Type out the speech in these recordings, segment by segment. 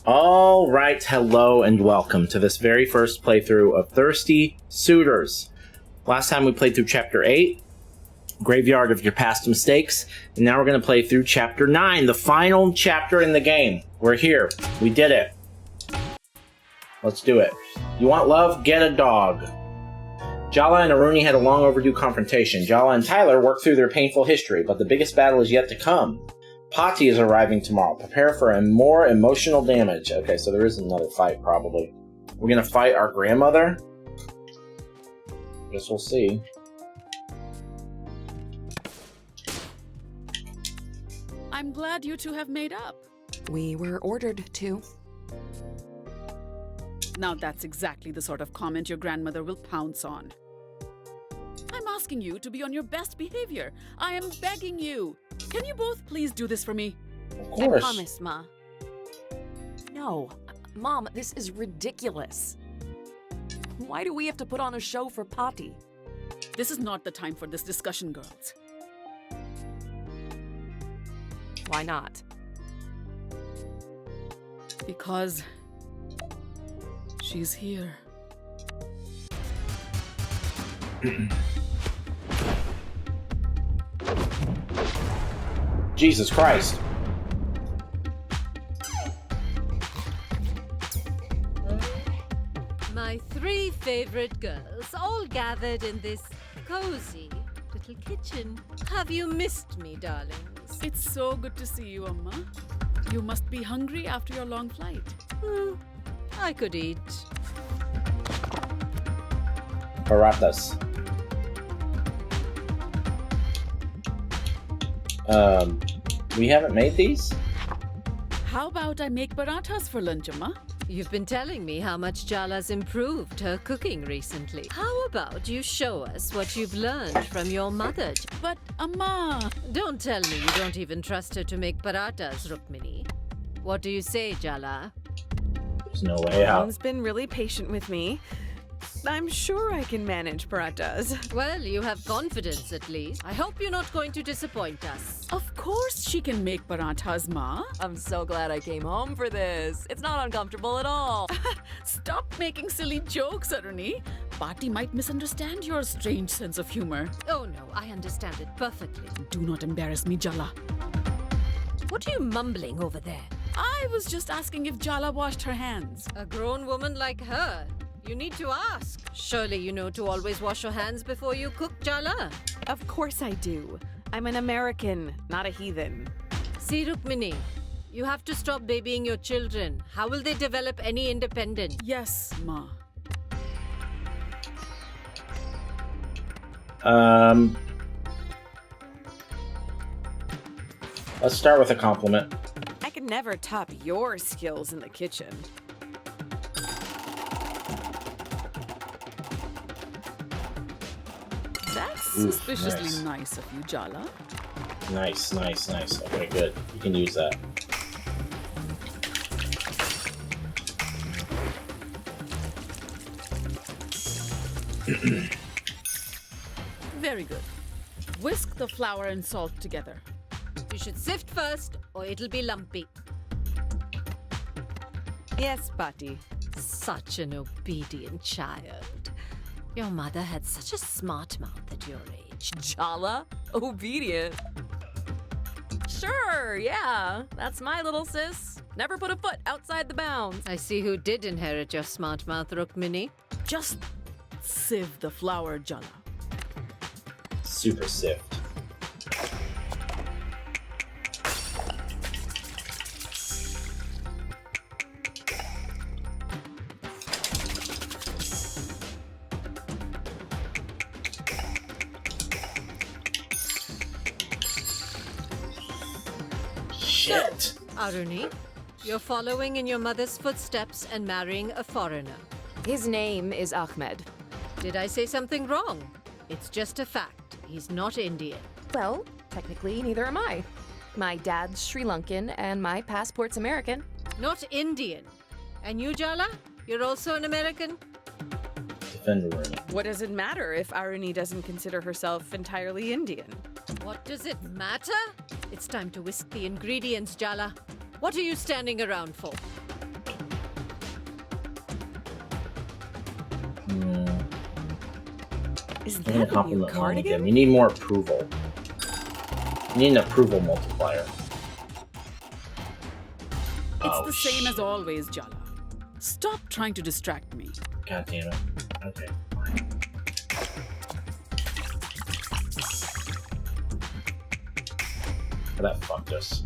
All right, hello and welcome to this very first playthrough of Thirsty Suitors. Last time we played through Chapter 8, Graveyard of Your Past Mistakes, and now we're going to play through Chapter 9, the final chapter in the game. We're here. We did it. Let's do it. You want love? Get a dog. Jala and Aruni had a long overdue confrontation. Jala and Tyler worked through their painful history, but the biggest battle is yet to come. Pati is arriving tomorrow. Prepare for a more emotional damage. Okay, so there is another fight, probably. We're gonna fight our grandmother? Guess we'll see. I'm glad you two have made up. We were ordered to. Now that's exactly the sort of comment your grandmother will pounce on. I'm asking you to be on your best behavior. I am begging you. Can you both please do this for me? Of course. I promise, Ma. No. Mom, this is ridiculous. Why do we have to put on a show for Pati? This is not the time for this discussion, girls. Why not? Because she's here. Jesus Christ. My three favorite girls all gathered in this cozy little kitchen. Have you missed me, darlings? It's so good to see you, Amma. You must be hungry after your long flight. I could eat. Parathas. We haven't made these? How about I make parathas for lunch, Amma? You've been telling me how much Jala's improved her cooking recently. How about you show us what you've learned from your mother? But, Amma... Don't tell me you don't even trust her to make parathas, Rukmini. What do you say, Jala? There's no way out. Mom's been really patient with me. I'm sure I can manage parathas. Well, you have confidence at least. I hope you're not going to disappoint us. Of course she can make parathas, Ma. I'm so glad I came home for this. It's not uncomfortable at all. Stop making silly jokes, Aruni. Pati might misunderstand your strange sense of humor. Oh no, I understand it perfectly. Do not embarrass me, Jala. What are you mumbling over there? I was just asking if Jala washed her hands. A grown woman like her. You need to ask. Surely you know to always wash your hands before you cook, Jala. Of course I do. I'm an American, not a heathen. See, Rukmini, you have to stop babying your children. How will they develop any independence? Yes, Ma. Let's start with a compliment. I could never top your skills in the kitchen. That's Oof, suspiciously nice of you, Jala. Nice. Okay, good. You can use that. Very good. Whisk the flour and salt together. You should sift first, or it'll be lumpy. Yes, Pati. Such an obedient child. Your mother had such a smart mouth at your age. Jala? Obedient? Sure, yeah. That's my little sis. Never put a foot outside the bounds. I see who did inherit your smart mouth, Rukmini. Just sieve the flour, Jala. Super sift. Shit! Aruni, you're following in your mother's footsteps and marrying a foreigner. His name is Ahmed. Did I say something wrong? It's just a fact. He's not Indian. Well, technically, neither am I. My dad's Sri Lankan and my passport's American. Not Indian. And you, Jala? You're also an American? Defend Aruni. What does it matter if Aruni doesn't consider herself entirely Indian? What does it matter? It's time to whisk the ingredients, Jala. What are you standing around for? Is I'm gonna that a new compliment Mom again. cardigan? You need more approval. You need an approval multiplier. It's Oh, the same shit. as always, Jala. Stop trying to distract me. God damn it. Okay, fine. That fucked us.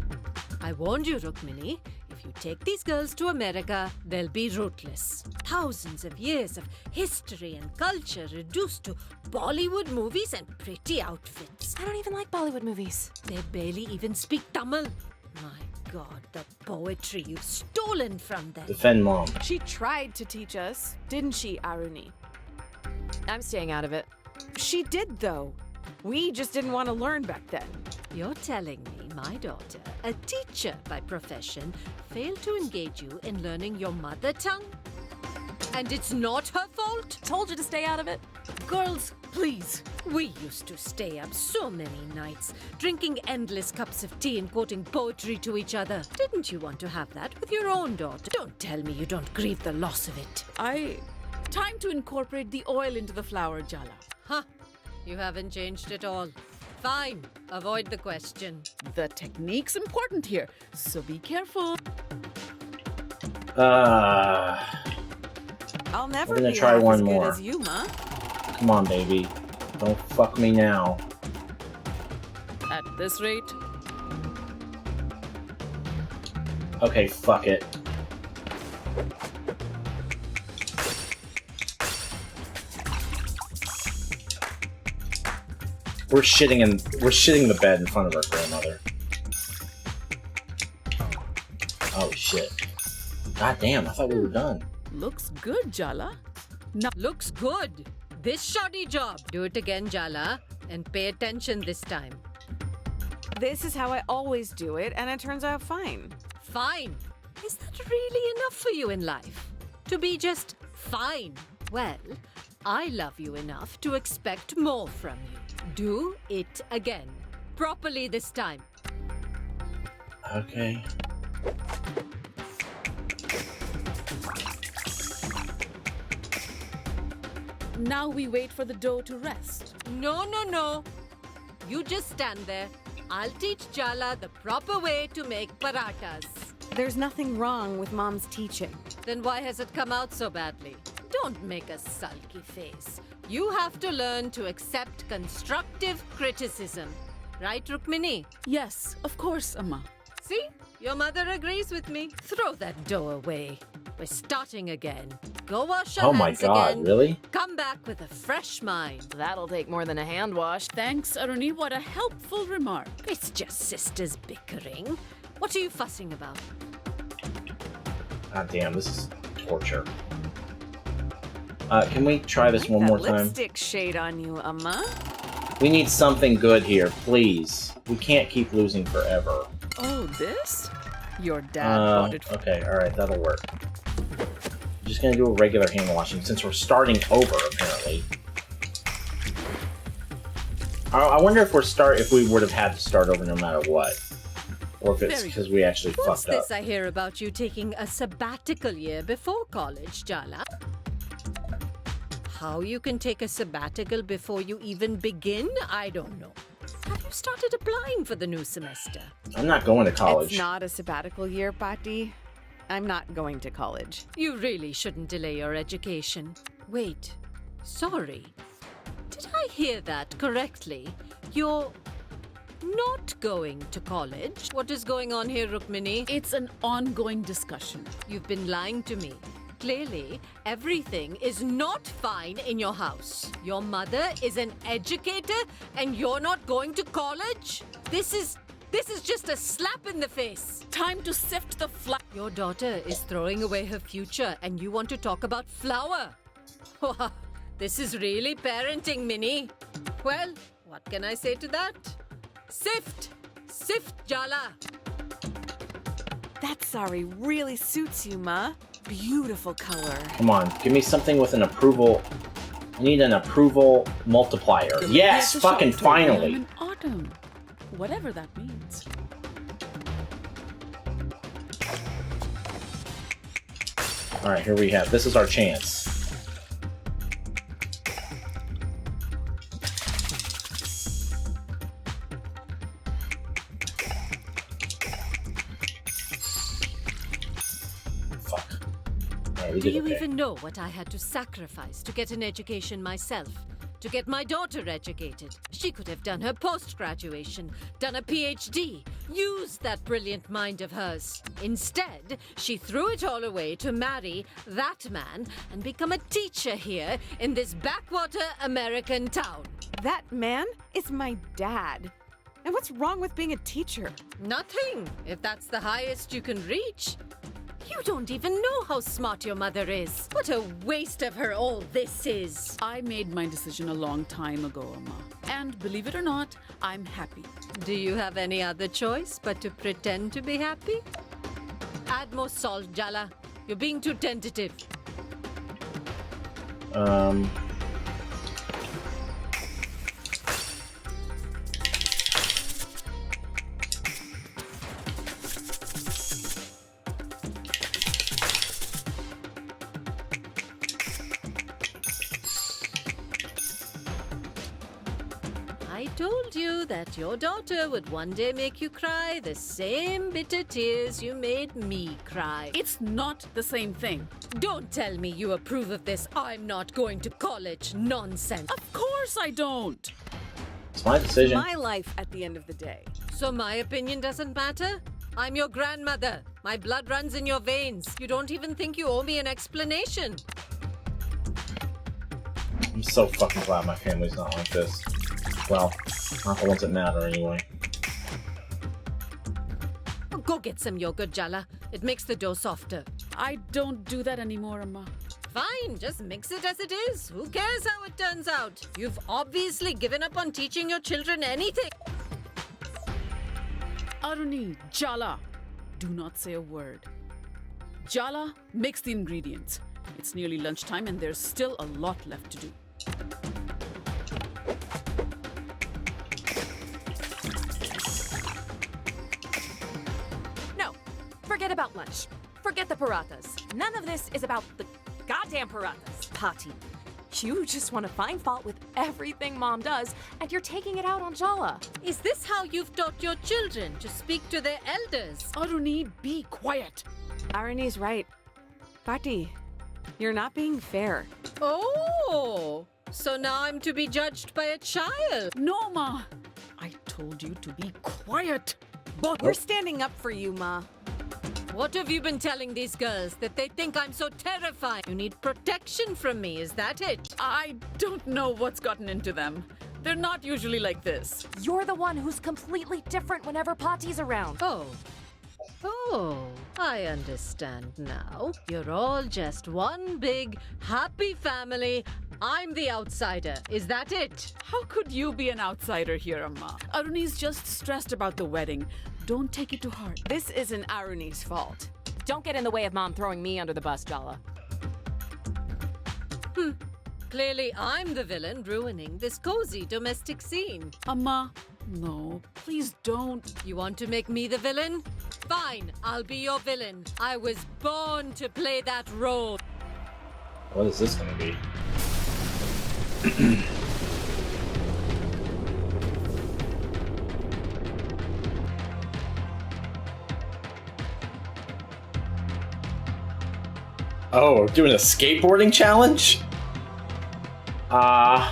I warned you, Rukmini. If you take these girls to America, they'll be rootless. Thousands of years of history and culture reduced to Bollywood movies and pretty outfits. I don't even like Bollywood movies. They barely even speak Tamil. My God, the poetry you've stolen from them. Defend Mom. She tried to teach us, didn't she, Aruni? I'm staying out of it. She did, though. We just didn't want to learn back then. You're telling me my daughter, a teacher by profession, failed to engage you in learning your mother tongue? And it's not her fault? Told you to stay out of it. Girls, please. We used to stay up so many nights, drinking endless cups of tea and quoting poetry to each other. Didn't you want to have that with your own daughter? Don't tell me you don't grieve the loss of it. Time to incorporate the oil into the flour, Jala. Huh, you haven't changed at all. Fine, avoid the question. The technique's important here, so be careful. I'll never We're gonna be try half one as good more. as you, Ma. Come on, baby. Don't fuck me now. At this rate, Okay, fuck it. We're shitting the bed in front of our grandmother. Oh shit. God damn, I thought we were done. looks good, Jala. Looks good. This shoddy job. Do it again, Jala, and pay attention this time. This is how I always do it, and it turns out fine. Fine. Is that really enough for you in life? To be just fine? Well, I love you enough to expect more from you. Do it again. Properly this time. Okay. Now we wait for the dough to rest. No. You just stand there. I'll teach Jala the proper way to make parathas. There's nothing wrong with Mom's teaching. Then why has it come out so badly? Don't make a sulky face. You have to learn to accept constructive criticism. Right, Rukmini? Yes, of course, Amma. See? Your mother agrees with me. Throw that dough away. We're starting again. Go wash your Oh my hands god, again. really? Come back with a fresh mind. That'll take more than a hand wash. Thanks, Aruni. What a helpful remark. It's just sisters bickering. What are you fussing about? God damn, this is torture. Can we try this Like one that more time? lipstick shade on you, Amma. We need something good here, please. We can't keep losing forever. Oh, this? Your dad bought it for Okay, alright, that'll work. I'm just gonna do a regular hand washing since we're starting over, apparently. I wonder if we would have had to start over no matter what. Or if it's Very because we actually What's fucked up. this I hear about you taking a sabbatical year before college, Jala? How you can take a sabbatical before you even begin, I don't know. Have you started applying for the new semester? I'm not going to college. It's not a sabbatical year, Patti. I'm not going to college. You really shouldn't delay your education. Wait, sorry. Did I hear that correctly? You're not going to college? What is going on here, Rukmini? It's an ongoing discussion. You've been lying to me. Clearly, everything is not fine in your house. Your mother is an educator and you're not going to college? This is just a slap in the face. Time to sift the flour. Your daughter is throwing away her future and you want to talk about flour. This is really parenting, Minnie. Well, what can I say to that? Sift! Sift, Jala! That sari really suits you, Ma. Beautiful color. Come on, give me something with an approval. I need an approval multiplier. Yes, Here's a fucking short story. finally. I'm in autumn. Whatever that means. Alright, here we have. This is our chance. Alright, we Do did you okay. even know what I had to sacrifice to get an education myself? To get my daughter educated? She could have done her post-graduation, done a PhD, used that brilliant mind of hers. Instead, she threw it all away to marry that man and become a teacher here in this backwater American town. That man is my dad. And what's wrong with being a teacher? Nothing, if that's the highest you can reach. You don't even know how smart your mother is. What a waste of her all this is. I made my decision a long time ago, Amma. And believe it or not, I'm happy. Do you have any other choice but to pretend to be happy? Add more salt, Jala. You're being too tentative. I told you that your daughter would one day make you cry the same bitter tears you made me cry. It's not the same thing. Don't tell me you approve of this I'm not going to college nonsense. Of course I don't. It's my decision. My life at the end of the day. So my opinion doesn't matter? I'm your grandmother. My blood runs in your veins. You don't even think you owe me an explanation. I'm so fucking glad my family's not like this. Well, not the ones that matter anyway. Go get some yogurt, Jala. It makes the dough softer. I don't do that anymore, Amma. Fine, just mix it as it is. Who cares how it turns out? You've obviously given up on teaching your children anything. Aruni, Jala, do not say a word. Jala, mix the ingredients. It's nearly lunchtime and there's still a lot left to do. No, forget about lunch. Forget the parathas. None of this is about the goddamn parathas. Pati, you just want to find fault with everything Mom does, and you're taking it out on Jala. Is this how you've taught your children to speak to their elders? Aruni, be quiet. Aruni's right. Pati, you're not being fair. Oh, so now I'm to be judged by a child. No, Ma. I told you to be quiet. But we're standing up for you, Ma. What have you been telling these girls? That they think I'm so terrifying? You need protection from me, is that it? I don't know what's gotten into them. They're not usually like this. You're the one who's completely different whenever Pati's around. Oh, I understand now. You're all just one big, happy family. I'm the outsider. Is that it? How could you be an outsider here, Amma? Aruni's just stressed about the wedding. Don't take it to heart. This isn't Aruni's fault. Don't get in the way of Mom throwing me under the bus, Jala. Clearly, I'm the villain ruining this cozy domestic scene. Amma, no, please don't. You want to make me the villain? Fine, I'll be your villain. I was born to play that role. What is this gonna be? Oh, we're doing a skateboarding challenge? Alright.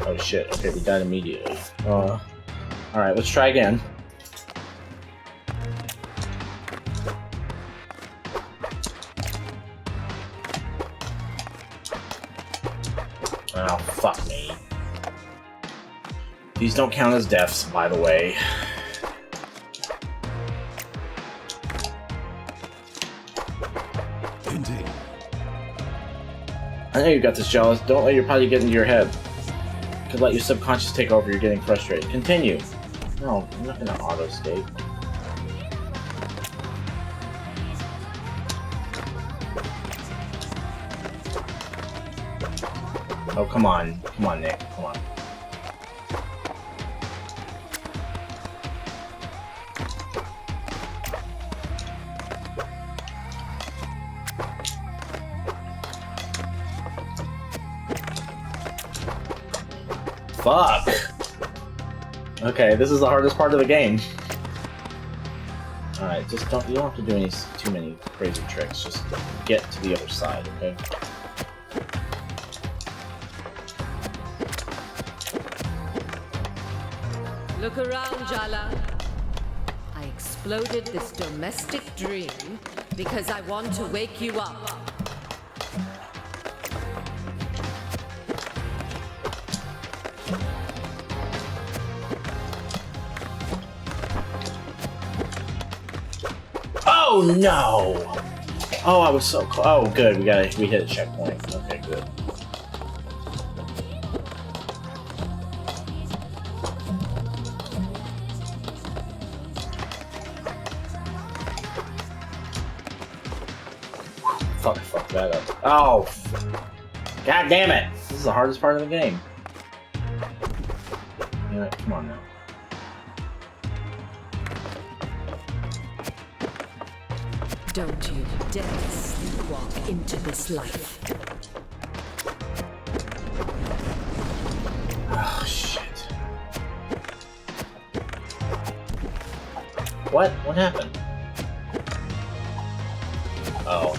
Oh shit, okay, we died immediately. Alright, let's try again. Oh, fuck me. These don't count as deaths, by the way. I know you got this, Jealous. Don't let your potty get into your head. Could let your subconscious take over. You're getting frustrated. Continue. No, I'm not gonna auto-skate. Oh, come on. Come on, Nick. Come on. Fuck! Okay, this is the hardest part of the game. Alright, just you don't have to do too many crazy tricks. Just get to the other side, okay? Look around, Jala. I exploded this domestic dream because I want to wake you up. Oh no! Oh, I was so close. Oh, good. We hit a checkpoint. Okay, good. Fuck that up. Oh! God damn it! This is the hardest part of the game. Yeah, come on now. Don't you dare sleepwalk into this life. Oh, shit. What? What happened? Oh.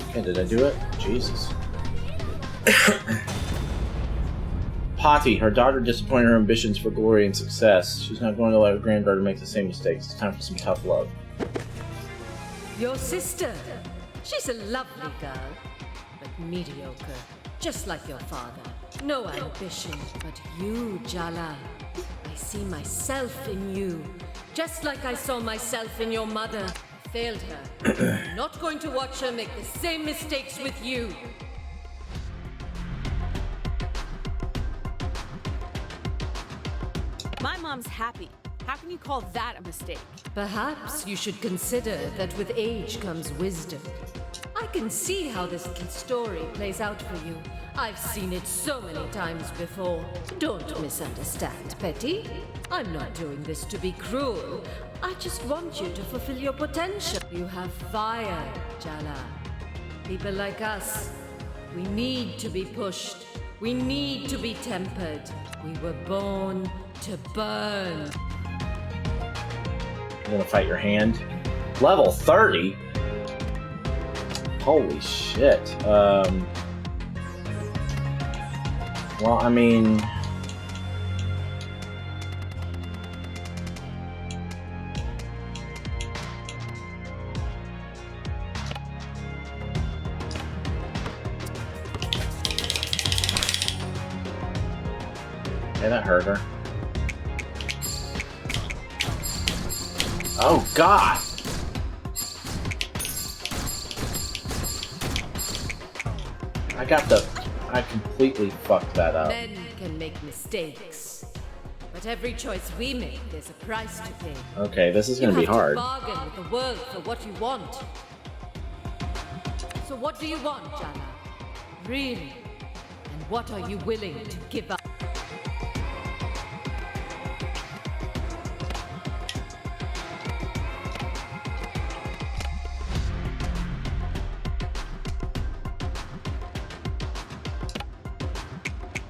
Okay, did I do it? Jesus. Patti, her daughter disappointed her ambitions for glory and success. She's not going to let her granddaughter make the same mistakes. It's time for some tough love. Your sister. She's a lovely girl, but mediocre, just like your father. No ambition, but you, Jala. I see myself in you, just like I saw myself in your mother. I failed her. I'm not going to watch her make the same mistakes with you. My mom's happy. How can you call that a mistake? Perhaps you should consider that with age comes wisdom. I can see how this little story plays out for you. I've seen it so many times before. Don't misunderstand, Petty. I'm not doing this to be cruel. I just want you to fulfill your potential. You have fire, Jala. People like us, we need to be pushed. We need to be tempered. We were born to burn. I'm gonna fight your hand. Level 30? Holy shit. Well, I mean... Yeah, that hurt her. Oh, God! I completely fucked that up. Men can make mistakes, but every choice we make, there's a price to pay. Okay, this is gonna be hard. You have to bargain with the world for what you want. So what do you want, Jala? Really? And what are you willing to give up?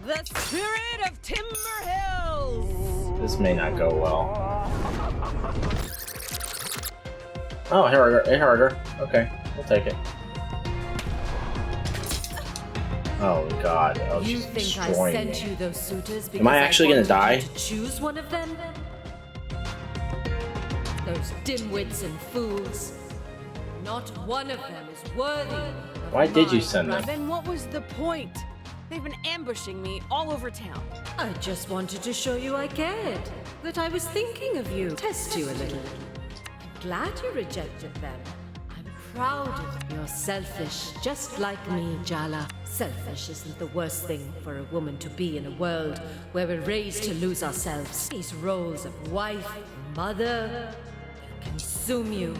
The spirit of Timber Hills! This may not go well. Oh, it hurt her. Okay, we'll take it. Oh God! Oh, You she's think I destroying sent me. you those suitors because Am I actually gonna die? To choose one of them? Those dimwits and fools. Not one of them is worthy of Why did you my send them? wrath. Then what was the point? They've been ambushing me all over town. I just wanted to show you I cared. That I was thinking of you. Test you a little. I'm glad you rejected them. I'm proud of you. You're selfish, just like me, Jala. Selfish isn't the worst thing for a woman to be in a world where we're raised to lose ourselves. These roles of wife, mother, can consume you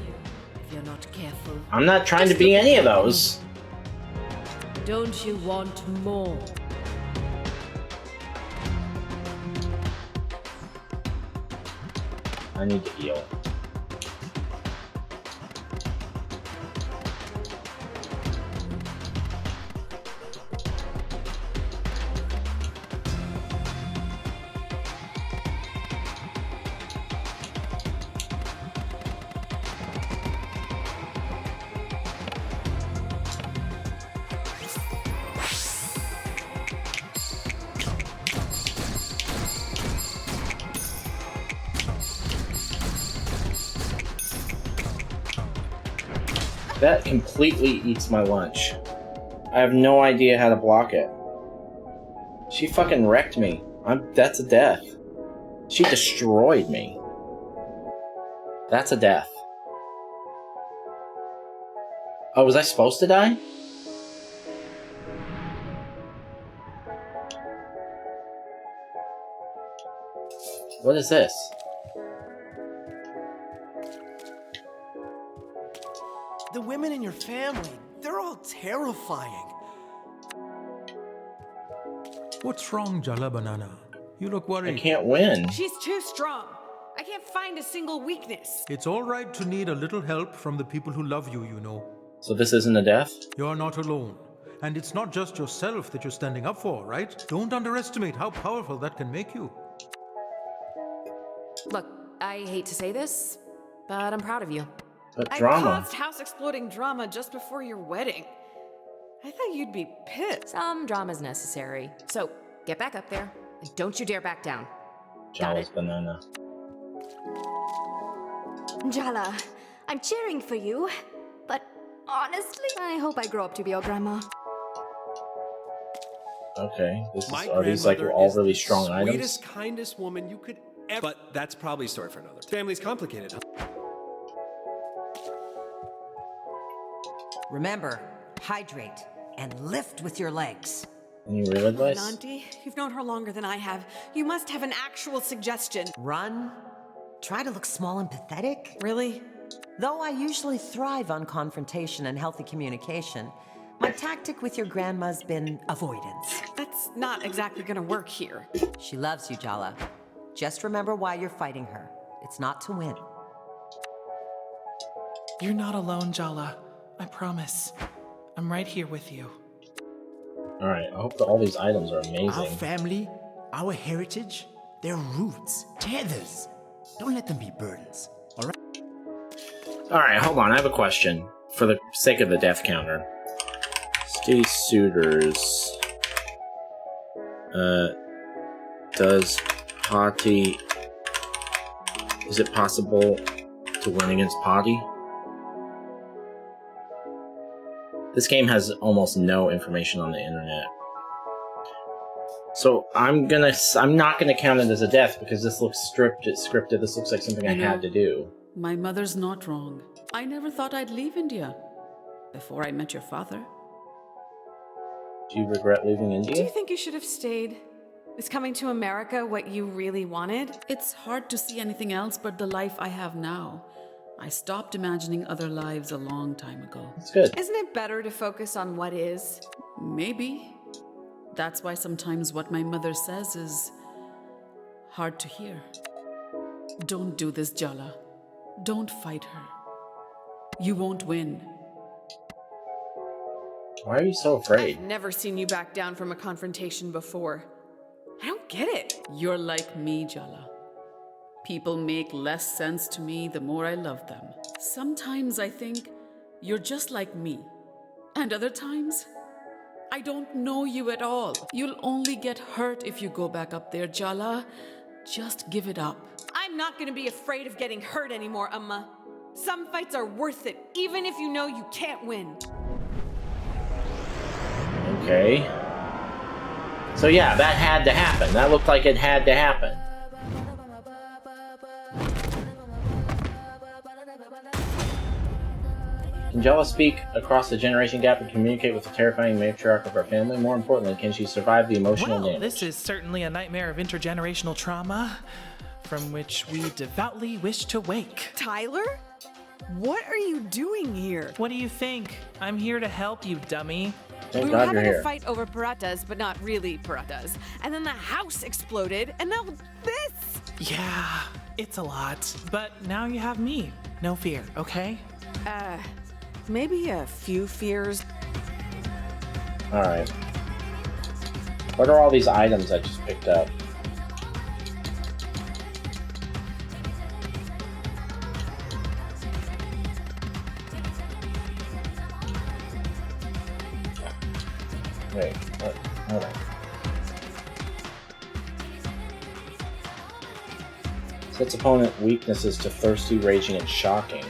if you're not careful. I'm not trying to be any of those. Don't you want more? I need to heal. That completely eats my lunch. I have no idea how to block it. She fucking wrecked me. That's a death. She destroyed me. That's a death. Oh, was I supposed to die? What is this? The women in your family, they're all terrifying. What's wrong, Jala Banana? You look I worried. can't win. She's too strong. I can't find a single weakness. It's all right to need a little help from the people who love you, you know. So this isn't a death? You're not alone. And it's not just yourself that you're standing up for, right? Don't underestimate how powerful that can make you. Look, I hate to say this, but I'm proud of you. But I drama. caused house-exploding drama just before your wedding. I thought you'd be pissed. Some drama's necessary. So, get back up there, and don't you dare back down. Jala's banana. Jala, I'm cheering for you, but honestly, I hope I grow up to be your grandma. Okay, My are these like grandmother all is really strong the items? sweetest, kindest woman you could ever. But that's probably a story for another. Family's complicated, huh? Remember, hydrate and lift with your legs. Any real advice? Auntie, you've known her longer than I have. You must have an actual suggestion. Run. Try to look small and pathetic. Really? Though I usually thrive on confrontation and healthy communication, my tactic with your grandma's been avoidance. That's not exactly gonna work here. She loves you, Jala. Just remember why you're fighting her. It's not to win. You're not alone, Jala. I promise. I'm right here with you. Alright, I hope that all these items are Our amazing. family, our heritage, their roots, tethers. Don't let them be burdens, all right? Alright, hold on, I have a question. For the sake of the death counter. Thirsty Suitors. Does Potty... Is it possible to win against Potty? This game has almost no information on the internet. So I'm not gonna count it as a death because this looks scripted. This looks like something I had to do. My mother's not wrong. I never thought I'd leave India before I met your father. Do you regret leaving Do you India? think you should have stayed? Is coming to America what you really wanted? It's hard to see anything else but the life I have now. I stopped imagining other lives a long time ago. It's good. Isn't it better to focus on what is? Maybe. That's why sometimes what my mother says is hard to hear. Don't do this, Jala. Don't fight her. You won't win. Why are you so afraid? I've never seen you back down from a confrontation before. I don't get it. You're like me, Jala. People make less sense to me the more I love them. Sometimes I think you're just like me. And other times, I don't know you at all. You'll only get hurt if you go back up there, Jala. Just give it up. I'm not gonna be afraid of getting hurt anymore, Amma. Some fights are worth it, even if you know you can't win. Okay. So yeah, that had to happen. That looked like it had to happen. Can Jala speak across the generation gap and communicate with the terrifying matriarch of our family? More importantly, can she survive the emotional Well, damage? this is certainly a nightmare of intergenerational trauma, from which we devoutly wish to wake. Tyler? What are you doing here? What do you think? I'm here to help you, dummy. Thank We were God having you're a here. fight over paratas, but not really paratas. And then the house exploded, and now this! Yeah, it's a lot. But now you have me. No fear, okay? Maybe a few fears. Alright. What are all these items I just picked up? Wait, what? Hold on. Sets opponent weaknesses to thirsty, raging, and shocking.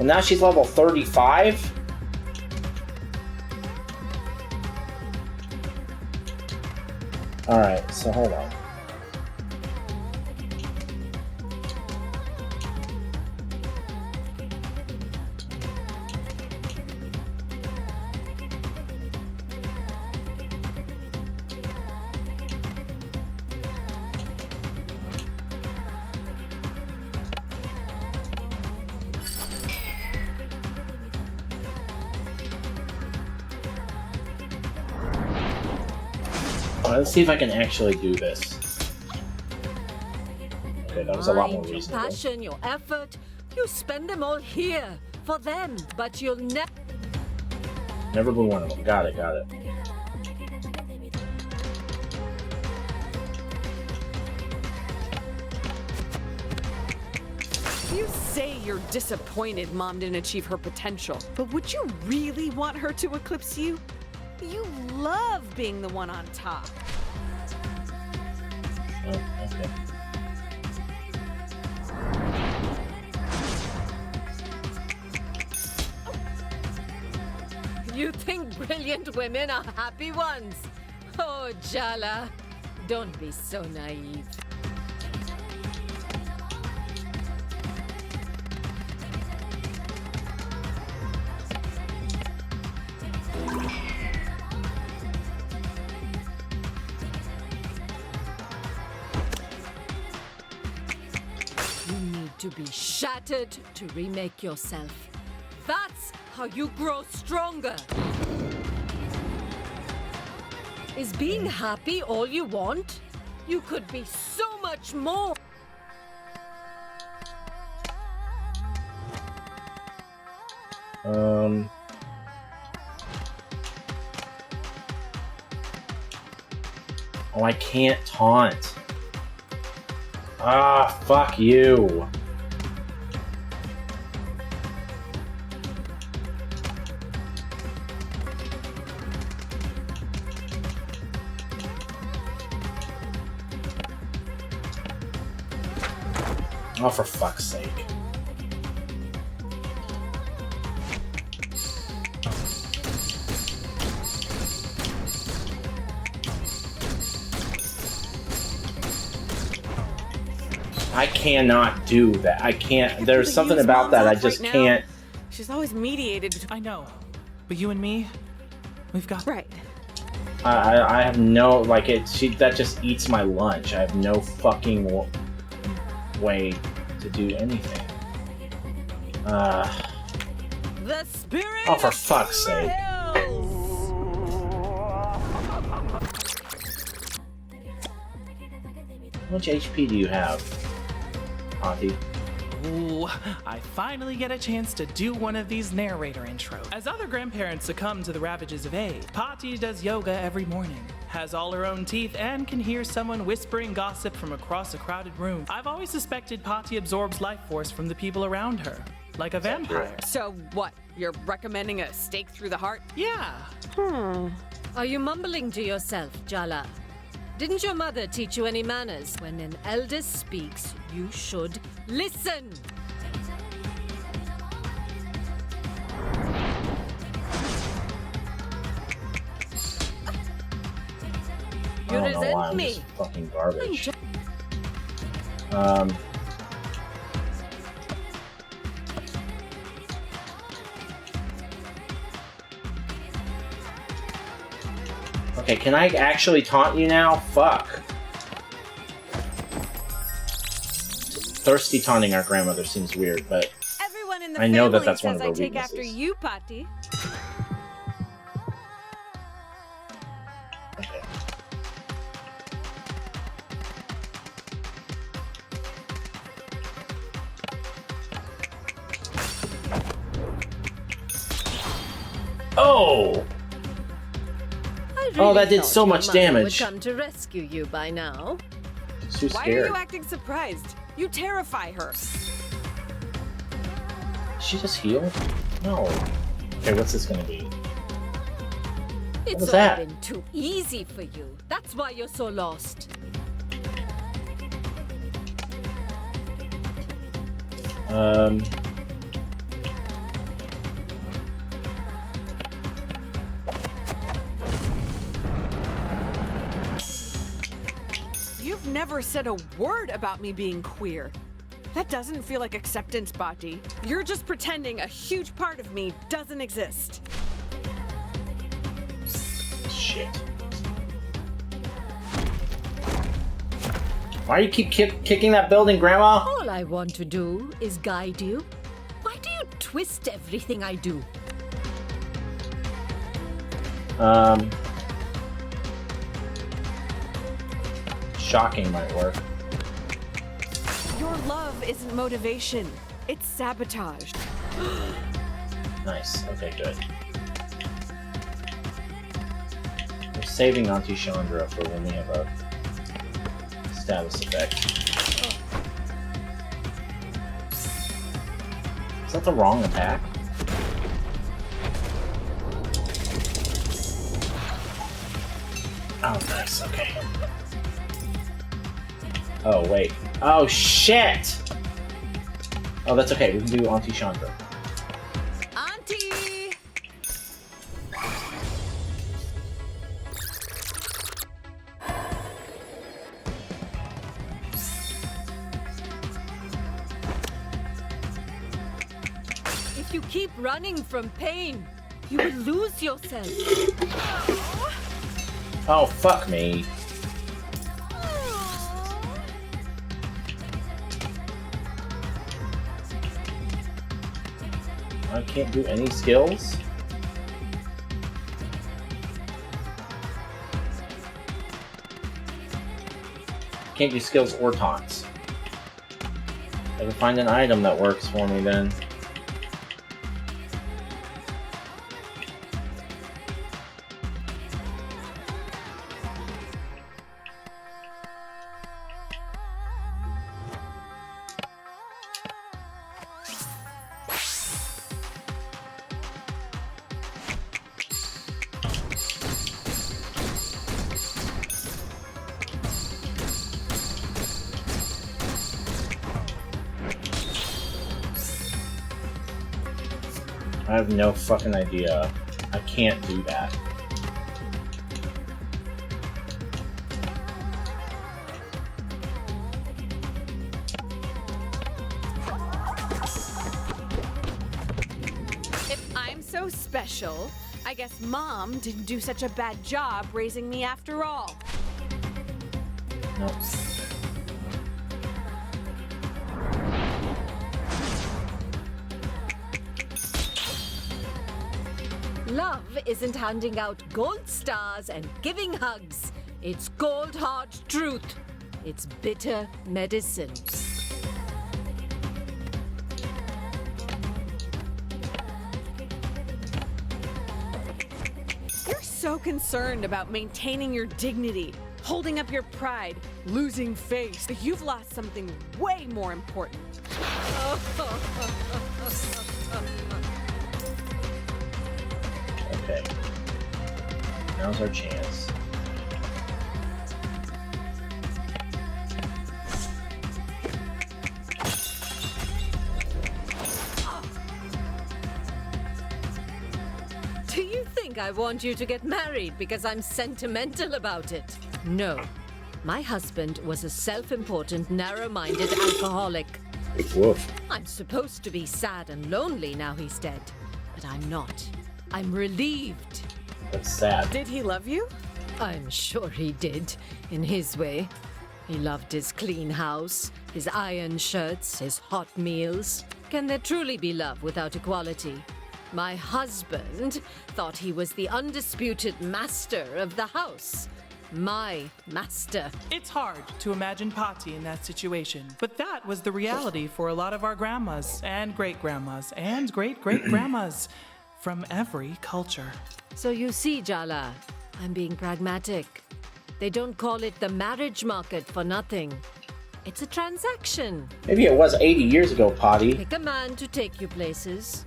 Well, now she's level 35? Alright, so hold on. Let's see if I can actually do this. Okay, that was a lot more Your reasonable. passion, your effort, you spend them all here for them, but you'll Never blew one of them. Got it, got it. You say you're disappointed Mom didn't achieve her potential, but would you really want her to eclipse you? You love being the one on top. Oh, okay. You think brilliant women are happy ones? Oh, Jala, don't be so naive. You need to be shattered to remake yourself. That's how you grow stronger. Is being happy all you want? You could be so much more. Oh, I can't taunt. Ah, fuck you. Oh, for fuck's sake. I cannot do that. I can't. There's something about that I just can't. She's always mediated between. I know, but you and me, we've got... Right. I have no, like, that just eats my lunch. I have no fucking way to do anything. The spirit. Oh, for fuck's sake. How much HP do you have, Auntie? Ooh, I finally get a chance to do one of these narrator intros. As other grandparents succumb to the ravages of age, Patti does yoga every morning, has all her own teeth, and can hear someone whispering gossip from across a crowded room. I've always suspected Patti absorbs life force from the people around her, like a vampire. So what? You're recommending a stake through the heart? Yeah. Are you mumbling to yourself, Jala? Didn't your mother teach you any manners? When an elder speaks, you should listen. You I don't know why resent I'm me. just fucking garbage. Okay, can I actually taunt you now? Fuck. Thirsty taunting our grandmother seems weird, but Everyone in the I know that family that's one says of her I take after weaknesses. you, Patti. okay. Oh! I Oh, that really did thought so your much mother damage. Would come to rescue you by now. Too Why are scared. you acting surprised? You terrify her. Did she just heal? No. Okay, what's this gonna be? It's was all that? been too easy for you. That's why you're so lost. You've never said a word about me being queer. That doesn't feel like acceptance, Bati. You're just pretending a huge part of me doesn't exist. Shit. Why do you keep kicking that building, Grandma? All I want to do is guide you. Why do you twist everything I do? Shocking might work. Your love isn't motivation. It's sabotage. Nice. Okay, good. We're saving Auntie Chandra for when we have a status effect. Is that the wrong attack? Oh, nice. Okay. Oh, wait. Oh, shit! Oh, that's okay. We can do Auntie Chandra. Auntie! If you keep running from pain, you will lose yourself. Oh, fuck me. I can't do any skills? Can't do skills or taunts. I can find an item that works for me then. I have no fucking idea. I can't do that. If I'm so special, I guess Mom didn't do such a bad job raising me after all. Nope. Love isn't handing out gold stars and giving hugs. It's cold hard truth. It's bitter medicine. You're so concerned about maintaining your dignity, holding up your pride, losing face. But you've lost something way more important. Okay. Now's our chance. Do you think I want you to get married because I'm sentimental about it? No. My husband was a self-important, narrow-minded alcoholic. Woof. I'm supposed to be sad and lonely now he's dead, but I'm not. I'm relieved. That's sad. Did he love you? I'm sure he did, in his way. He loved his clean house, his iron shirts, his hot meals. Can there truly be love without equality? My husband thought he was the undisputed master of the house. My master. It's hard to imagine Pati in that situation, but that was the reality for a lot of our grandmas and great-grandmas and great-great-grandmas from every culture. So you see, Jala, I'm being pragmatic. They don't call it the marriage market for nothing. It's a transaction. Maybe it was 80 years ago, Potty. Pick a man to take you places,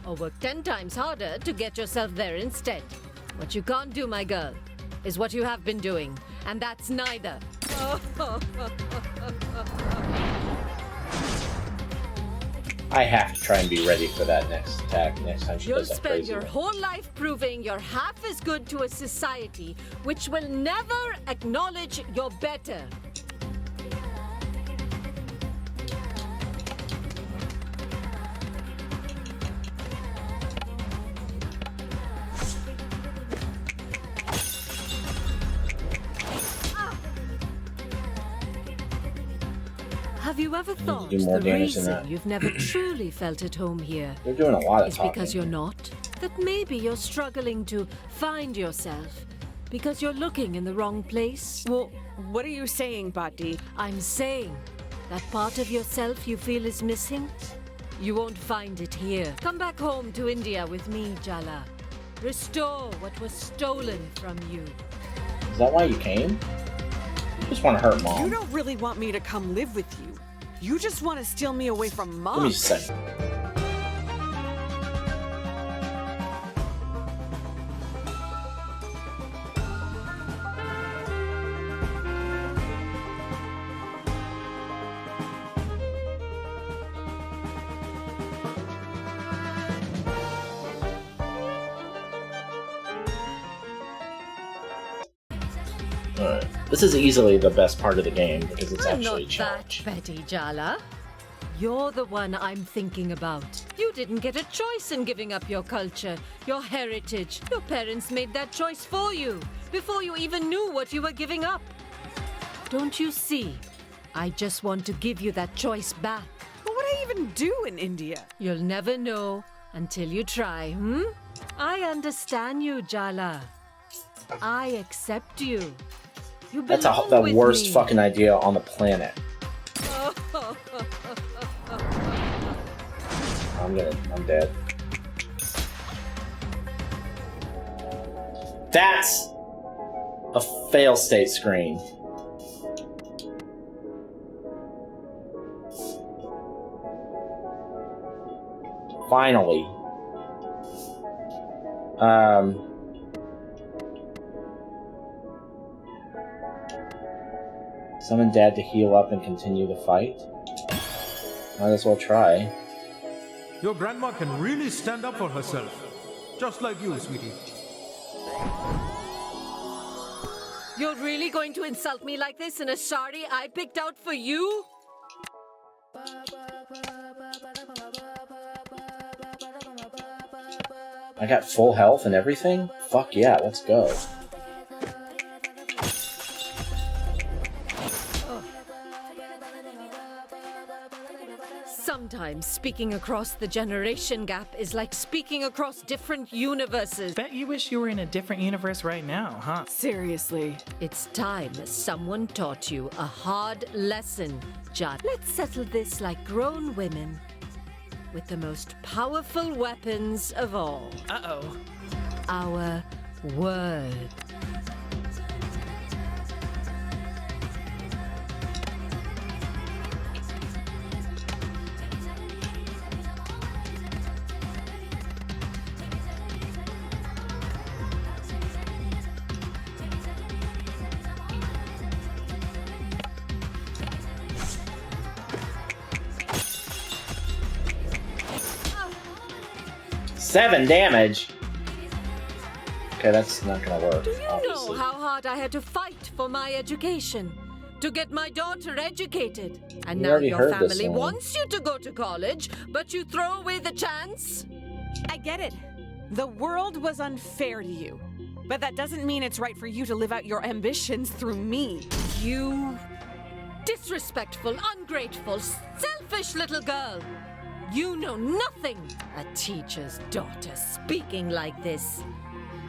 or work 10 times harder to get yourself there instead. What you can't do, my girl, is what you have been doing, and that's neither. I have to try and be ready for that next attack next time she You'll does that spend crazy your one. whole life proving you're half as good to a society which will never acknowledge you're better. Have you ever thought do more the damage than reason that. you've never truly felt at home here You're doing a lot of is talking. because you're not? That maybe you're struggling to find yourself because you're looking in the wrong place? Well, what are you saying, Bati? I'm saying that part of yourself you feel is missing, you won't find it here. Come back home to India with me, Jala. Restore what was stolen from you. Is that why you came? You just want to hurt Mom. You don't really want me to come live with you. You just want to steal me away from Mom. Give me a second. Alright. This is easily the best part of the game because it's I'm actually not challenge. that petty, Jala. You're the one I'm thinking about. You didn't get a choice in giving up your culture, your heritage. Your parents made that choice for you before you even knew what you were giving up. Don't you see? I just want to give you that choice back. What would I even do in India? You'll never know until you try, I understand you, Jala. I accept you. You That's belong the with worst me. fucking idea on the planet. I'm dead. That's a fail state screen. Finally. Summon Dad to heal up and continue the fight. Might as well try. Your grandma can really stand up for herself. Just like you, sweetie. You're really going to insult me like this in a sari I picked out for you? I got full health and everything? Fuck yeah, let's go. Sometimes speaking across the generation gap is like speaking across different universes. Bet you wish you were in a different universe right now, huh? Seriously. It's time someone taught you a hard lesson, Judd. Let's settle this like grown women with the most powerful weapons of all. Uh-oh. Our word. Seven damage? Okay, that's not gonna work. Do you obviously. know how hard I had to fight for my education? To get my daughter educated? And We now already your heard this family one. wants you to go to college, but you throw away the chance? I get it. The world was unfair to you. But that doesn't mean it's right for you to live out your ambitions through me. You disrespectful, ungrateful, selfish little girl. You know nothing. A teacher's daughter speaking like this.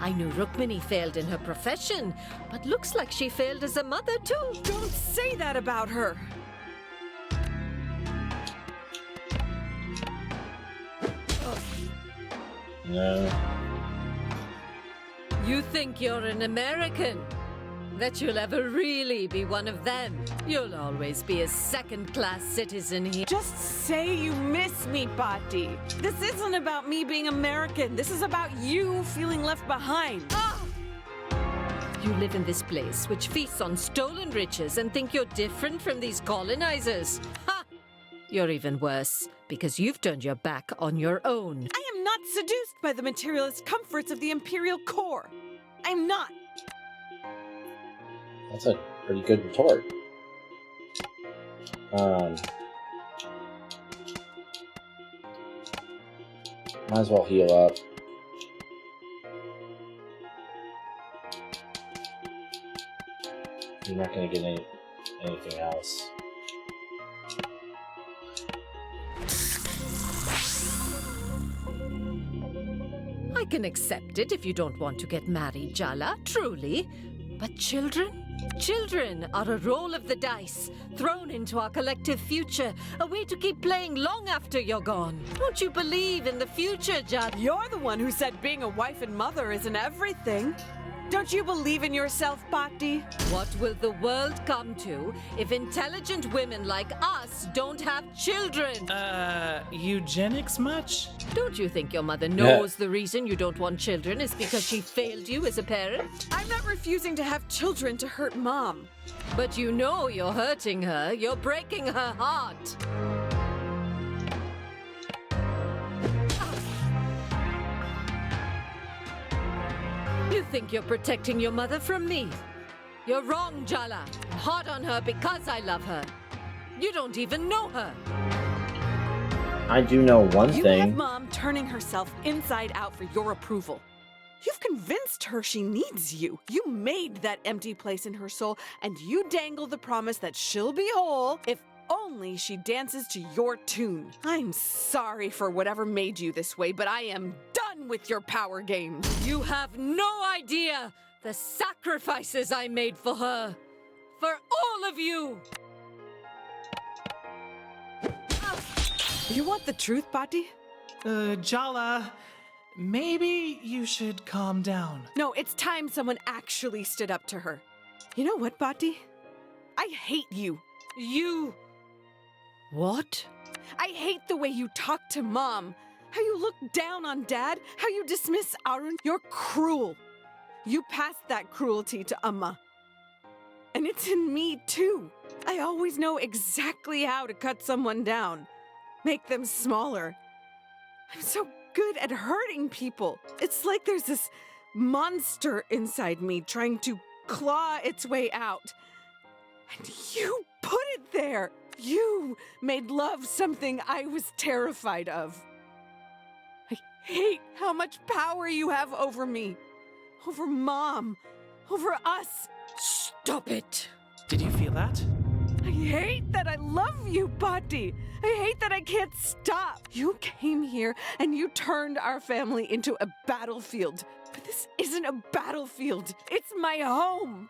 I knew Rukmini failed in her profession, but looks like she failed as a mother too. Don't say that about her. No. You think you're an American? That you'll ever really be one of them? You'll always be a second-class citizen here. Just say you miss me, Bati. This isn't about me being American. This is about you feeling left behind. You live in this place which feasts on stolen riches and think you're different from these colonizers. Ha! You're even worse, because you've turned your back on your own. I am not seduced by the materialist comforts of the Imperial core. I'm not. That's a pretty good retort. Might as well heal up. You're not gonna get anything else. I can accept it if you don't want to get married, Jala, truly. But children? Children are a roll of the dice, thrown into our collective future, a way to keep playing long after you're gone. Don't you believe in the future, Jala? You're the one who said being a wife and mother isn't everything. Don't you believe in yourself, Bhakti? What will the world come to if intelligent women like us don't have children? Eugenics much? Don't you think your mother knows the reason you don't want children is because she failed you as a parent? I'm not refusing to have children to hurt Mom. But you know you're hurting her. You're breaking her heart. You think you're protecting your mother from me? You're wrong, Jala. I'm hard on her because I love her. You don't even know her. I do know one You thing. have Mom turning herself inside out for your approval. You've convinced her she needs you. You made that empty place in her soul, and you dangle the promise that she'll be whole if only she dances to your tune. I'm sorry for whatever made you this way, but I am done with your power games. You have no idea the sacrifices I made for her. For all of you. You want the truth, Bhati? Jala, maybe you should calm down. No, it's time someone actually stood up to her. You know what, Bhati? I hate you. You... What? I hate the way you talk to Mom. How you look down on Dad. How you dismiss Arun. You're cruel. You passed that cruelty to Amma. And it's in me, too. I always know exactly how to cut someone down. Make them smaller. I'm so good at hurting people. It's like there's this monster inside me trying to claw its way out. And you put it there. You made love something I was terrified of. I hate how much power you have over me. Over Mom. Over us. Stop it. Did you feel that? I hate that I love you, Bhati. I hate that I can't stop. You came here and you turned our family into a battlefield. But this isn't a battlefield. It's my home.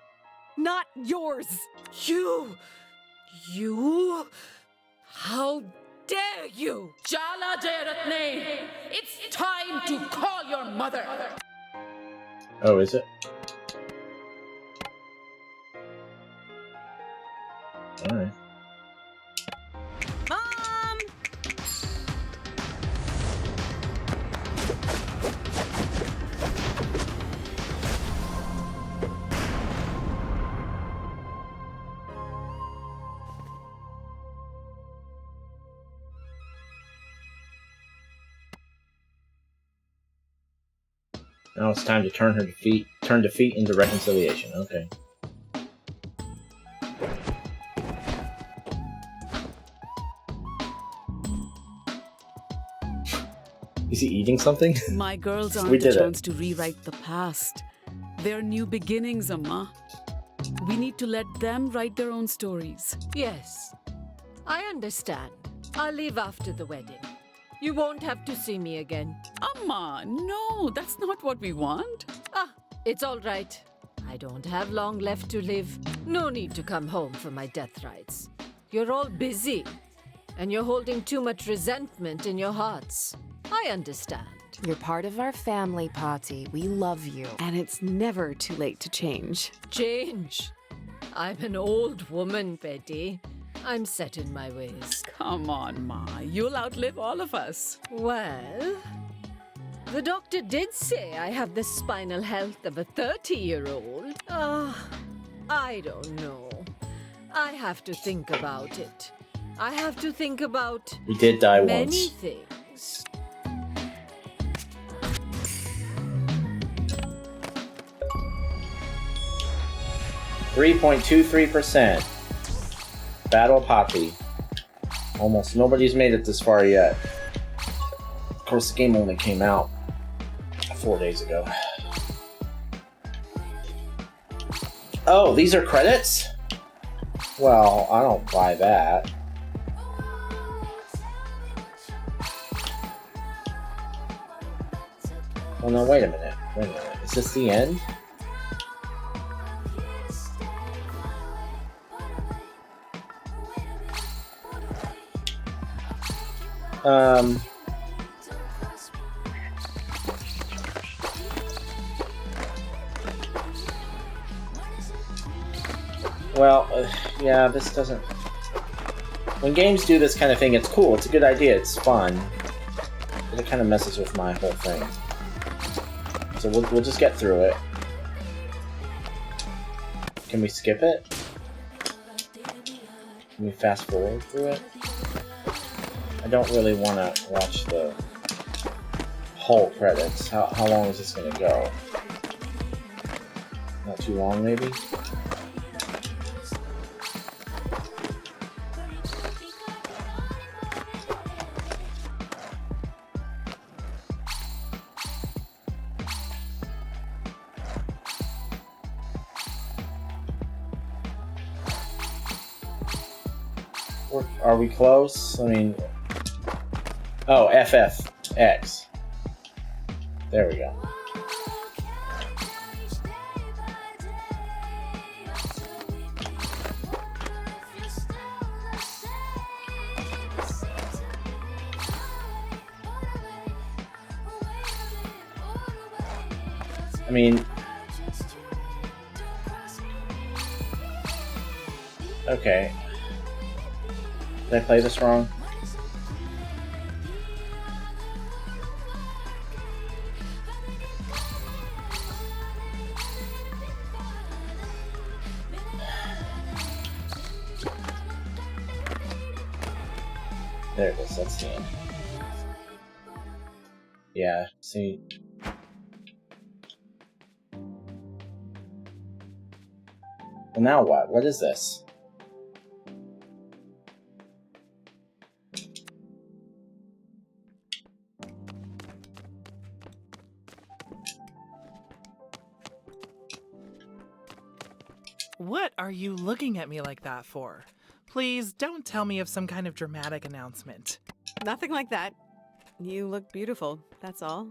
Not yours. You... How dare you? Jala Jayartne, it's time to call your mother. Oh, is it? Alright. Mom! Now it's time to turn defeat into reconciliation. Okay. Is he eating something? My girls We aren't a did it. chance to rewrite the past. They're new beginnings, Amma. We need to let them write their own stories. Yes, I understand. I'll leave after the wedding. You won't have to see me again. Amma, no, that's not what we want. Ah, it's all right. I don't have long left to live. No need to come home for my death rites. You're all busy, and you're holding too much resentment in your hearts. I understand. You're part of our family, Patty. We love you. And it's never too late to change. Change. I'm an old woman, Betty. I'm set in my ways. Come on, Ma. You'll outlive all of us. Well, the doctor did say I have the spinal health of a 30-year-old. I don't know. I have to think about it. I have to think about We did die many once. things. %3.23%. Battle Poppy. Almost nobody's made it this far yet. Of course, the game only came out 4 days ago. Oh, these are credits? Well, I don't buy that. Oh no, wait a minute. Wait a minute. Is this the end? Well, yeah, this doesn't... When games do this kind of thing, it's cool, it's a good idea, it's fun. But it kind of messes with my whole thing. So we'll just get through it. Can we skip it? Can we fast forward through it? I don't really want to watch the whole credits. How long is this going to go? Not too long, maybe? Are we close? I mean... Oh, FFX. There we go. I mean... Okay. Did I play this wrong? There it is, that's the end. Yeah, see... Well, now what? What is this? What are you looking at me like that for? Please don't tell me of some kind of dramatic announcement. Nothing like that. You look beautiful, that's all.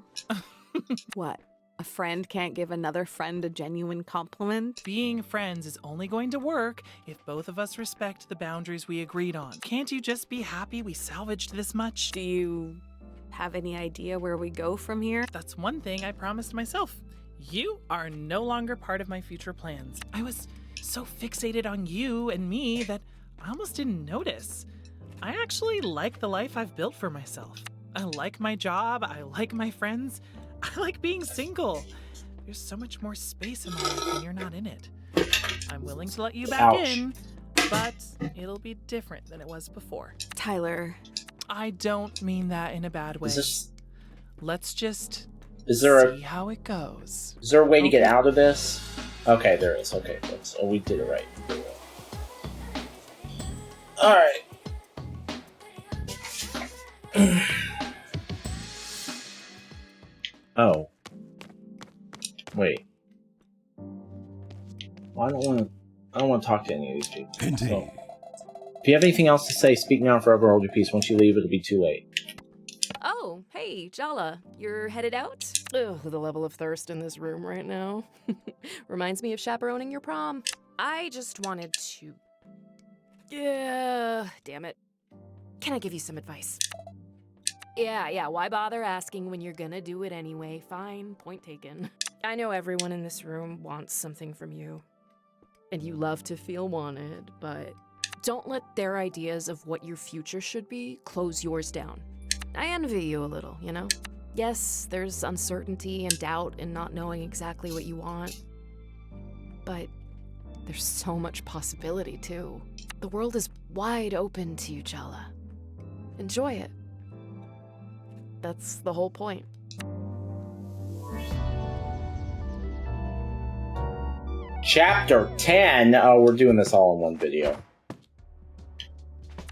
What? A friend can't give another friend a genuine compliment? Being friends is only going to work if both of us respect the boundaries we agreed on. Can't you just be happy we salvaged this much? Do you have any idea where we go from here? That's one thing I promised myself. You are no longer part of my future plans. I was so fixated on you and me that I almost didn't notice. I actually like the life I've built for myself. I like my job, I like my friends, I like being single. There's so much more space in my life when you're not in it. I'm willing to let you back in, but it'll be different than it was before. Tyler. I don't mean that in a bad way. Let's just see how it goes. Is there a way to get out of this? Okay, there is. Okay, so we did it right. Alright. Oh. Wait. Well, I don't want to talk to any of these people. Indeed. So, if you have anything else to say, speak now or forever hold your peace. Once you leave, it'll be too late. Oh, hey, Jala, you're headed out? Ugh, the level of thirst in this room right now. Reminds me of chaperoning your prom. I just wanted to... Yeah, damn it. Can I give you some advice? Yeah, why bother asking when you're gonna do it anyway? Fine, point taken. I know everyone in this room wants something from you. And you love to feel wanted, but don't let their ideas of what your future should be close yours down. I envy you a little, you know? Yes, there's uncertainty and doubt in not knowing exactly what you want. But there's so much possibility, too. The world is wide open to you, Jala. Enjoy it. That's the whole point. Chapter 10? Oh, we're doing this all in one video.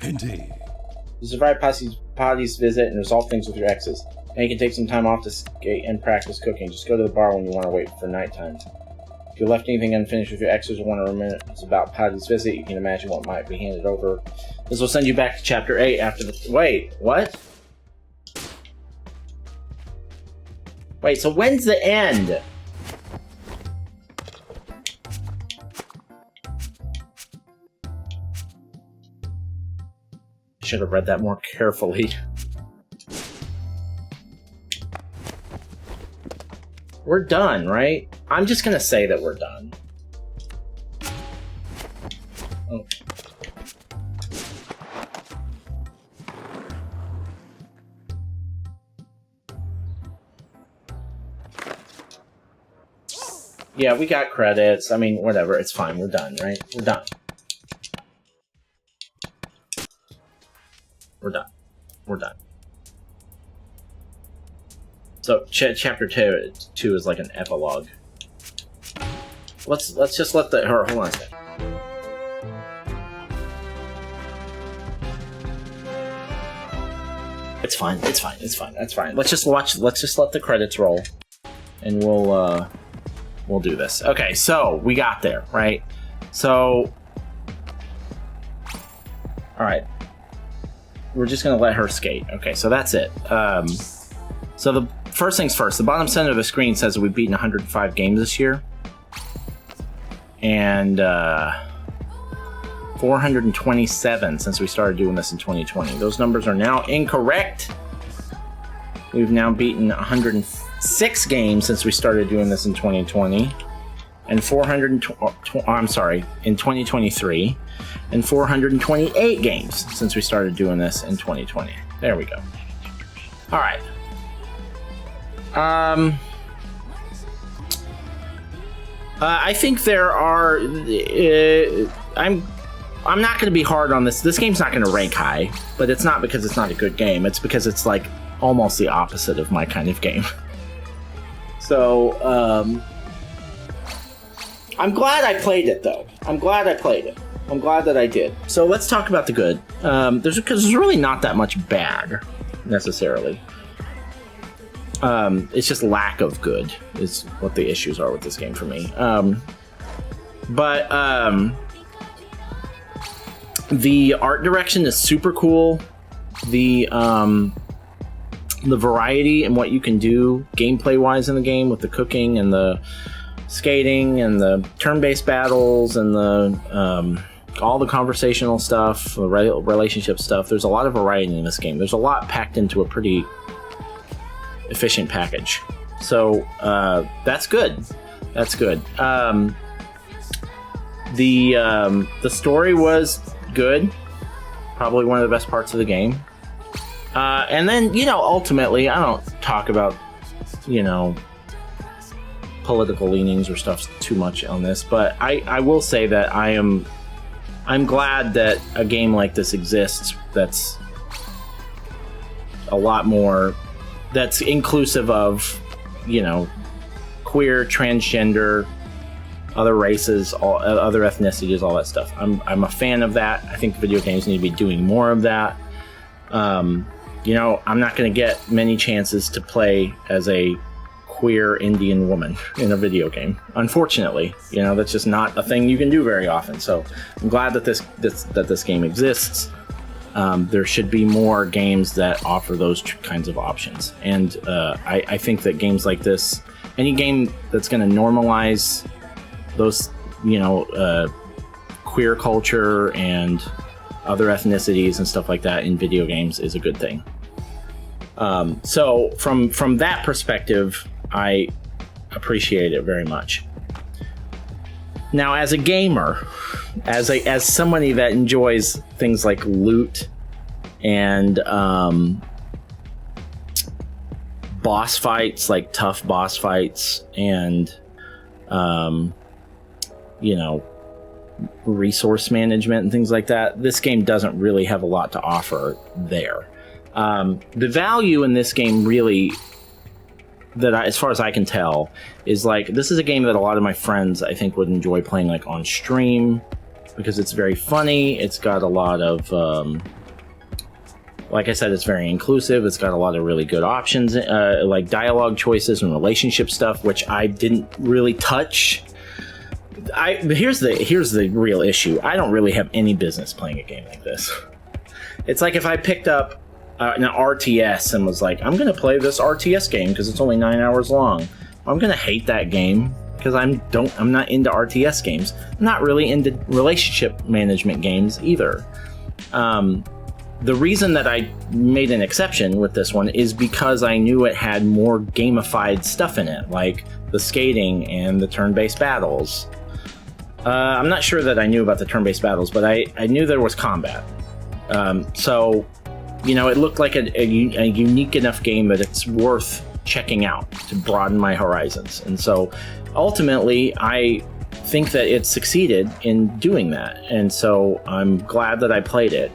Indeed. You survive Patty's visit and resolve things with your exes. And you can take some time off to skate and practice cooking. Just go to the bar when you want to wait for nighttime. If you left anything unfinished with your exes or want to reminisce about Patty's visit, you can imagine what might be handed over. This will send you back to Chapter 8 after the... Wait, what? Wait, so when's the end? Should have read that more carefully. We're done, right? I'm just gonna say that we're done. Oh. Yeah, we got credits. I mean, whatever. It's fine. We're done, right? We're done. We're done. We're done. So chapter two is like an epilogue. Let's just let the hold on a second. It's fine. It's fine. It's fine. That's fine. Let's just watch. Let's just let the credits roll, and we'll do this. Okay, so we got there, right? So, all right. We're just gonna let her skate. Okay, so that's it. So the first things first, the bottom center of the screen says that we've beaten 105 games this year. And 427 since we started doing this in 2020. Those numbers are now incorrect. We've now beaten 106 games since we started doing this in 2020. And in 2023. And 428 games since we started doing this in 2020. There we go. All right. I think there are. I'm not going to be hard on this. This game's not going to rank high, but it's not because it's not a good game. It's because it's like almost the opposite of my kind of game. So I'm glad I played it, though. I'm glad I played it. I'm glad that I did. So let's talk about the good. There's really not that much bad, necessarily. It's just lack of good is what the issues are with this game for me. But the art direction is super cool. The variety and what you can do gameplay-wise in the game with the cooking and the skating and the turn-based battles and the all the conversational stuff, the relationship stuff. There's a lot of variety in this game. There's a lot packed into a pretty efficient package. So that's good. That's good. The story was good. Probably one of the best parts of the game. And then, ultimately, I don't talk about, political leanings or stuff too much on this, but I will say that I'm glad that a game like this exists that's a lot more, that's inclusive of, queer, transgender, other races, other ethnicities, all that stuff. I'm a fan of that. I think video games need to be doing more of that. I'm not going to get many chances to play as a queer Indian woman in a video game. Unfortunately, that's just not a thing you can do very often. So I'm glad that this game exists. There should be more games that offer those kinds of options. And I think that games like this, any game that's going to normalize those, queer culture and other ethnicities and stuff like that in video games is a good thing. So from that perspective, I appreciate it very much. Now, as a gamer, as somebody that enjoys things like loot and boss fights, like tough boss fights, and resource management and things like that, this game doesn't really have a lot to offer there. The value in this game really, as far as I can tell, is like, this is a game that a lot of my friends I think would enjoy playing like on stream, because it's very funny. It's got a lot of like I said, it's very inclusive. It's got a lot of really good options, like dialogue choices and relationship stuff, which I didn't really touch. Here's the real issue. I don't really have any business playing a game like this. It's like if I picked up an RTS and was like, I'm going to play this RTS game because it's only 9 hours long. I'm going to hate that game because I'm not into RTS games. I'm not really into relationship management games either. The reason that I made an exception with this one is because I knew it had more gamified stuff in it, like the skating and the turn-based battles. I'm not sure that I knew about the turn-based battles, but I knew there was combat. So, it looked like a unique enough game that it's worth checking out to broaden my horizons. And so, ultimately, I think that it succeeded in doing that. And so, I'm glad that I played it.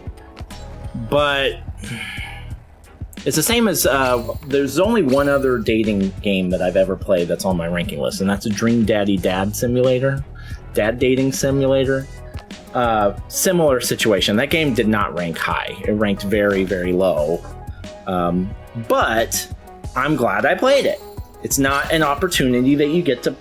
But it's the same as there's only one other dating game that I've ever played that's on my ranking list, and that's a Dream Daddy Dad Simulator, dad dating simulator. Similar situation. That game did not rank high. It ranked very, very low. But I'm glad I played it. It's not an opportunity that you get to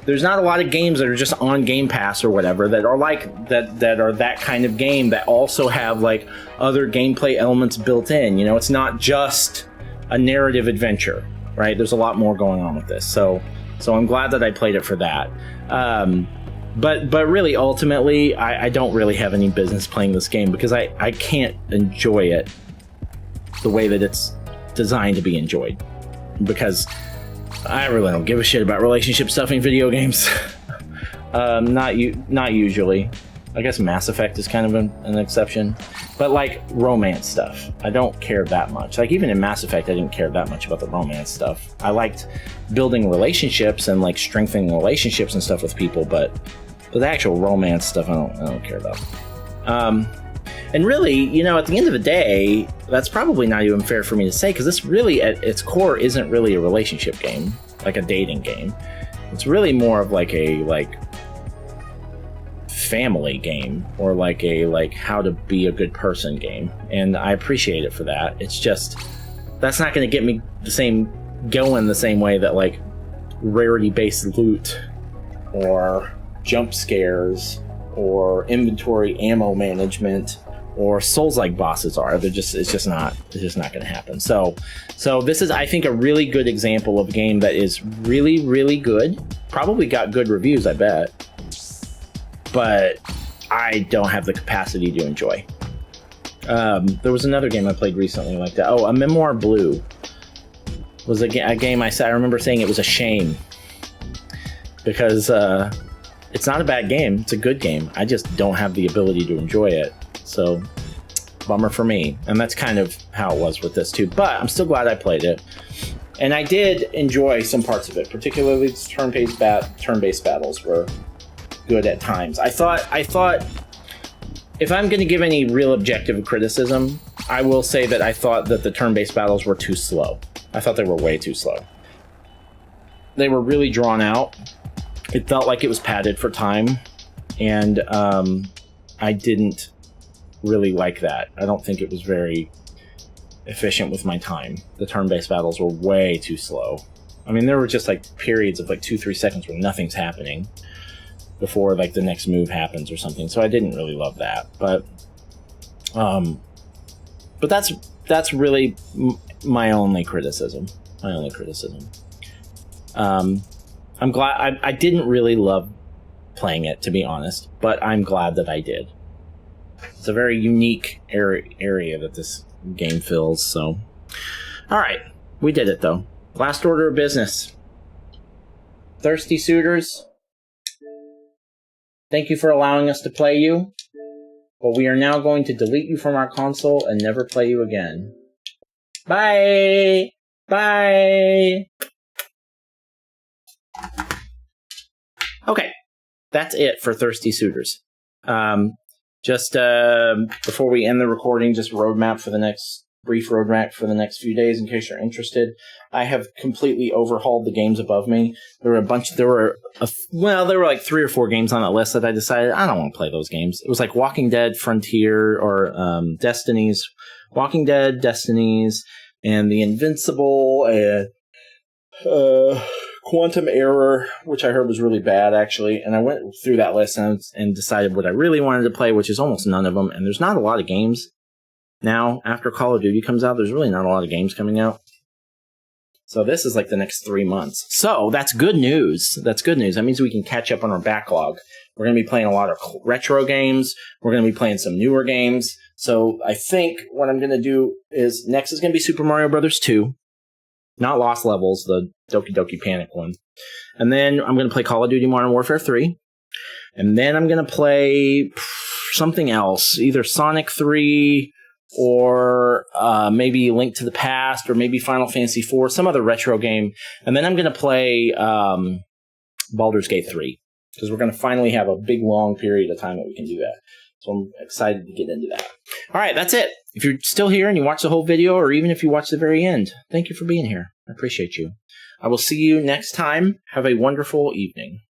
there's not a lot of games that are just on Game Pass or whatever that are like that are that kind of game that also have like other gameplay elements built in. It's not just a narrative adventure, right? There's a lot more going on with this. So I'm glad that I played it for that. But really, ultimately, I don't really have any business playing this game because I can't enjoy it the way that it's designed to be enjoyed, because I really don't give a shit about relationship stuff in video games. Not usually. I guess Mass Effect is kind of an exception. But like romance stuff, I don't care that much. Like even in Mass Effect, I didn't care that much about the romance stuff. I liked building relationships and like strengthening relationships and stuff with people, but the actual romance stuff, I don't care about. And really, at the end of the day, that's probably not even fair for me to say, because this really, at its core, isn't really a relationship game, like a dating game. It's really more of like a family game, or like a how to be a good person game. And I appreciate it for that. It's just, that's not going to get me the same way that like rarity-based loot or jump scares or inventory ammo management or Souls-like bosses are. It's just not going to happen. So this is, I think, a really good example of a game that is really, really good. Probably got good reviews, I bet. But I don't have the capacity to enjoy. There was another game I played recently like that. Oh, A Memoir Blue was a game I remember saying it was a shame. Because it's not a bad game. It's a good game. I just don't have the ability to enjoy it. So, bummer for me. And that's kind of how it was with this too. But I'm still glad I played it. And I did enjoy some parts of it, particularly its turn-based battles were good at times. I thought if I'm going to give any real objective criticism, I will say that I thought that the turn-based battles were too slow. I thought they were way too slow. They were really drawn out. It felt like it was padded for time, and I didn't really like that. I don't think it was very efficient with my time. The turn-based battles were way too slow. I mean, there were just like periods of like 2-3 seconds where nothing's happening before like the next move happens or something. So I didn't really love that. But that's really my only criticism. I'm glad I didn't really love playing it, to be honest, but I'm glad that I did. It's a very unique area that this game fills, so. Alright, we did it though. Last order of business. Thirsty Suitors, thank you for allowing us to play you, but we are now going to delete you from our console and never play you again. Bye! Bye! Okay, that's it for Thirsty Suitors. Just before we end the recording, just brief roadmap for the next few days in case you're interested. I have completely overhauled the games above me. There were like 3 or 4 games on that list that I decided I don't want to play those games. It was like Walking Dead, Frontier, or Destinies. Walking Dead, Destinies, and The Invincible, and Quantum Error, which I heard was really bad, actually. And I went through that list and decided what I really wanted to play, which is almost none of them. And there's not a lot of games Now, after Call of Duty comes out, there's really not a lot of games coming out. So this is like the next 3 months. So that's good news. That's good news. That means we can catch up on our backlog. We're going to be playing a lot of retro games. We're going to be playing some newer games. So I think what I'm going to do is next is going to be Super Mario Brothers 2. Not Lost Levels, the Doki Doki Panic one. And then I'm going to play Call of Duty Modern Warfare 3. And then I'm going to play something else. Either Sonic 3... or maybe Link to the Past, or maybe Final Fantasy IV, some other retro game. And then I'm going to play Baldur's Gate 3, because we're going to finally have a big, long period of time that we can do that. So I'm excited to get into that. All right, that's it. If you're still here and you watch the whole video, or even if you watch the very end, thank you for being here. I appreciate you. I will see you next time. Have a wonderful evening.